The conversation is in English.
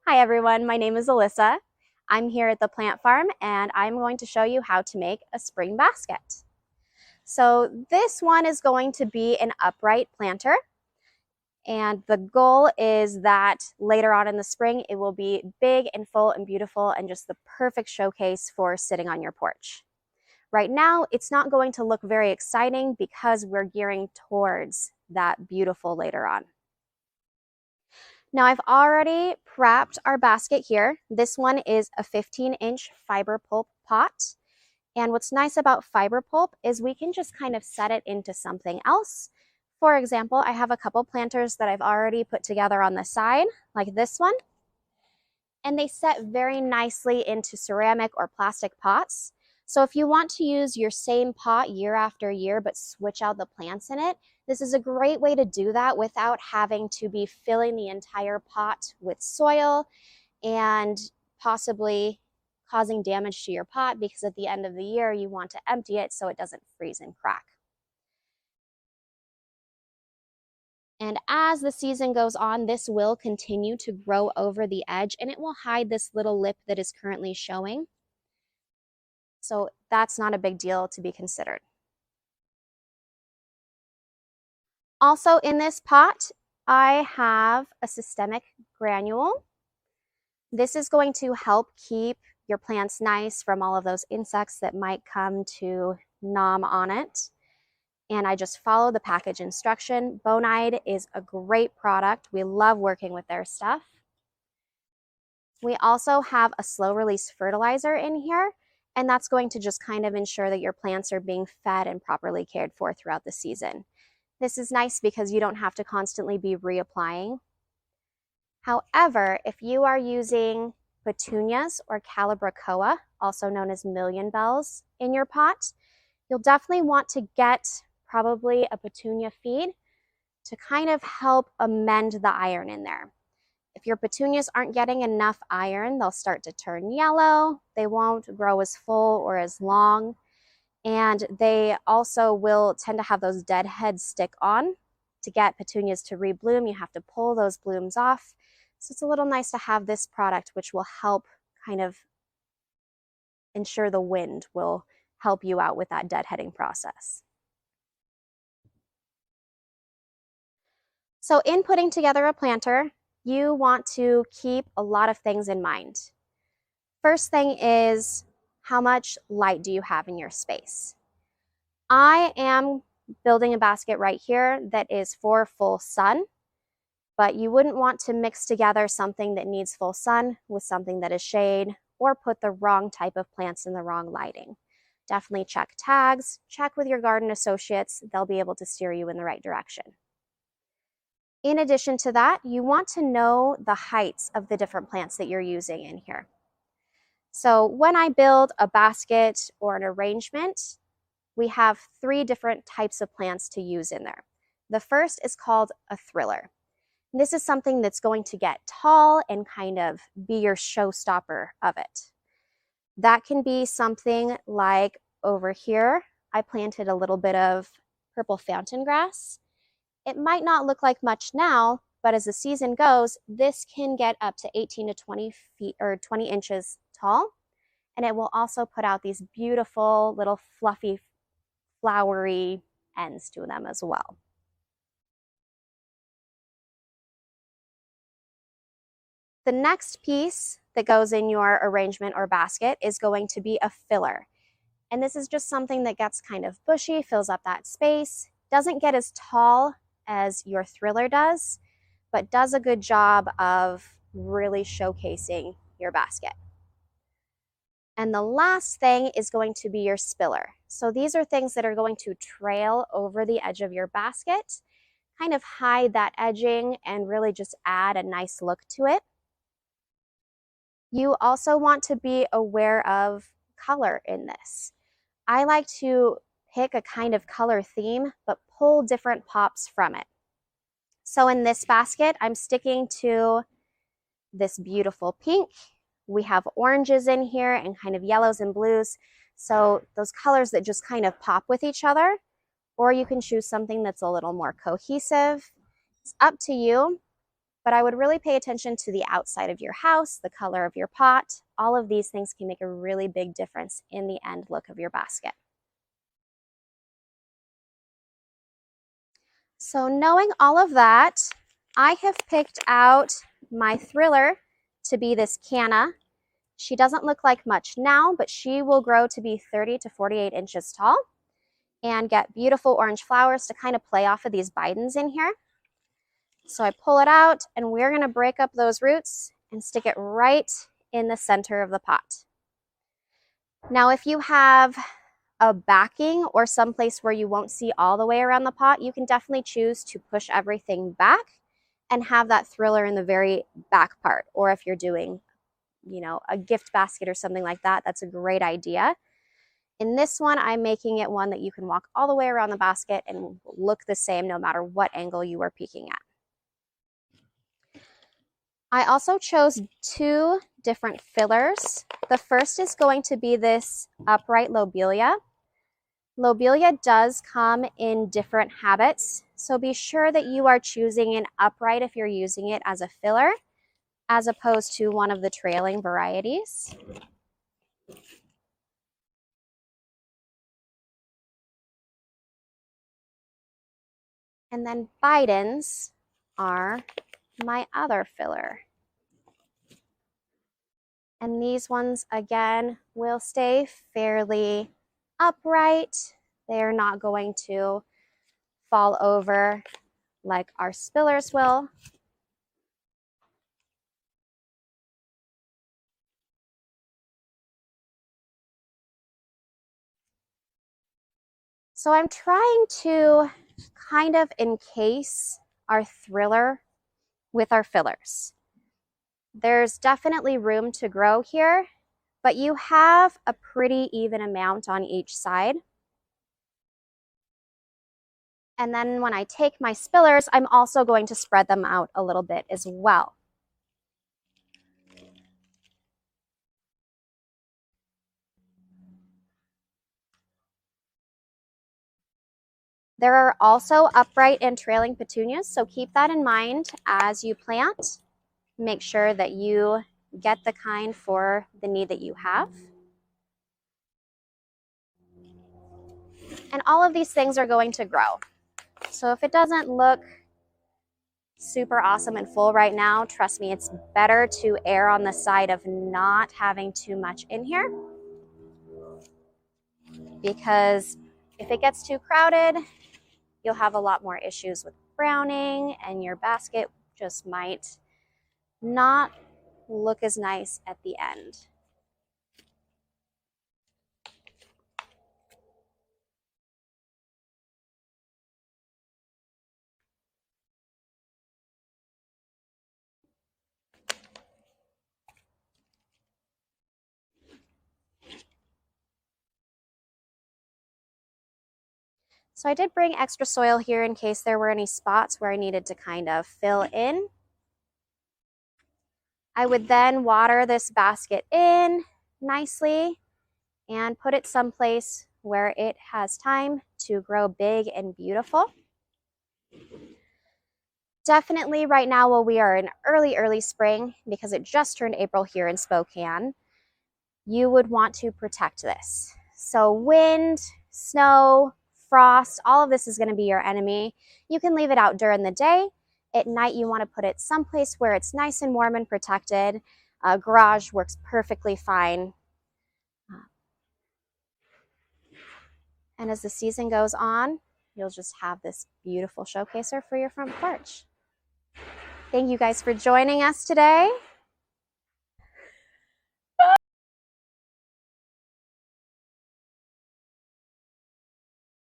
Hi everyone, my name is Alyssa. I'm here at the plant farm and I'm going to show you how to make a spring basket. So this one is going to be an upright planter, and the goal is that later on in the spring it will be big and full and beautiful and just the perfect showcase for sitting on your porch. Right now it's not going to look very exciting because we're gearing towards that beautiful later on. Now I've already prepped our basket here. This one is a 15-inch fiber pulp pot. And what's nice about fiber pulp is we can just kind of set it into something else. For example, I have a couple planters that I've already put together on the side, like this one. And they set very nicely into ceramic or plastic pots. So if you want to use your same pot year after year, but switch out the plants in it, this is a great way to do that without having to be filling the entire pot with soil and possibly causing damage to your pot, because at the end of the year you want to empty it so it doesn't freeze and crack. And as the season goes on, this will continue to grow over the edge and it will hide this little lip that is currently showing. So that's not a big deal to be considered. Also in this pot, I have a systemic granule. This is going to help keep your plants nice from all of those insects that might come to nom on it. And I just follow the package instruction. Bonide is a great product. We love working with their stuff. We also have a slow release fertilizer in here, and that's going to just kind of ensure that your plants are being fed and properly cared for throughout the season. This is nice because you don't have to constantly be reapplying. However, if you are using petunias or calibrachoa, also known as million bells, in your pot, you'll definitely want to get probably a petunia feed to kind of help amend the iron in there. If your petunias aren't getting enough iron, they'll start to turn yellow. They won't grow as full or as long. And they also will tend to have those dead heads stick on. To get petunias to rebloom, you have to pull those blooms off. So it's a little nice to have this product, which will help kind of ensure the wind will help you out with that deadheading process. So in putting together a planter, you want to keep a lot of things in mind. First thing is, how much light do you have in your space? I am building a basket right here that is for full sun, but you wouldn't want to mix together something that needs full sun with something that is shade, or put the wrong type of plants in the wrong lighting. Definitely check tags, check with your garden associates. They'll be able to steer you in the right direction. In addition to that, you want to know the heights of the different plants that you're using in here. So when I build a basket or an arrangement, we have 3 different types of plants to use in there. The first is called a thriller. This is something that's going to get tall and kind of be your showstopper of it. That can be something like over here, I planted a little bit of purple fountain grass. It might not look like much now, but as the season goes, this can get up to 18 to 20 feet or 20 inches tall. And it will also put out these beautiful little fluffy, flowery ends to them as well. The next piece that goes in your arrangement or basket is going to be a filler. And this is just something that gets kind of bushy, fills up that space, doesn't get as tall as your thriller does, but does a good job of really showcasing your basket. And the last thing is going to be your spiller. So these are things that are going to trail over the edge of your basket, kind of hide that edging and really just add a nice look to it. You also want to be aware of color in this. I like to pick a kind of color theme, but pull different pops from it. So in this basket, I'm sticking to this beautiful pink. We have oranges in here and kind of yellows and blues. So those colors that just kind of pop with each other, or you can choose something that's a little more cohesive. It's up to you. But I would really pay attention to the outside of your house, the color of your pot. All of these things can make a really big difference in the end look of your basket. So knowing all of that, I have picked out my thriller to be this Canna. She doesn't look like much now, but she will grow to be 30 to 48 inches tall and get beautiful orange flowers to kind of play off of these bidens in here. So I pull it out and we're going to break up those roots and stick it right in the center of the pot. Now, if you have a backing or someplace where you won't see all the way around the pot, you can definitely choose to push everything back and have that thriller in the very back part. Or if you're doing, a gift basket or something like that, that's a great idea. In this one, I'm making it one that you can walk all the way around the basket and look the same no matter what angle you are peeking at. I also chose 2 different fillers. The first is going to be this upright Lobelia. Lobelia does come in different habits, so be sure that you are choosing an upright if you're using it as a filler, as opposed to one of the trailing varieties. And then bidens are my other filler. And these ones, again, will stay fairly upright. They're not going to fall over like our spillers will. So I'm trying to kind of encase our thriller with our fillers. There's definitely room to grow here, but you have a pretty even amount on each side. And then when I take my spillers, I'm also going to spread them out a little bit as well. There are also upright and trailing petunias, so keep that in mind as you plant. Make sure that you get the kind for the need that you have. And all of these things are going to grow. So if it doesn't look super awesome and full right now, trust me, it's better to err on the side of not having too much in here. Because if it gets too crowded, you'll have a lot more issues with browning and your basket just might not look as nice at the end. So I did bring extra soil here in case there were any spots where I needed to kind of fill in. I would then water this basket in nicely and put it someplace where it has time to grow big and beautiful. Definitely right now, while we are in early spring, because it just turned April here in Spokane, you would want to protect this. So wind, snow, frost, all of this is going to be your enemy. You can leave it out during the day. At night, you want to put it someplace where it's nice and warm and protected. A garage works perfectly fine. And as the season goes on, you'll just have this beautiful showcaser for your front porch. Thank you guys for joining us today.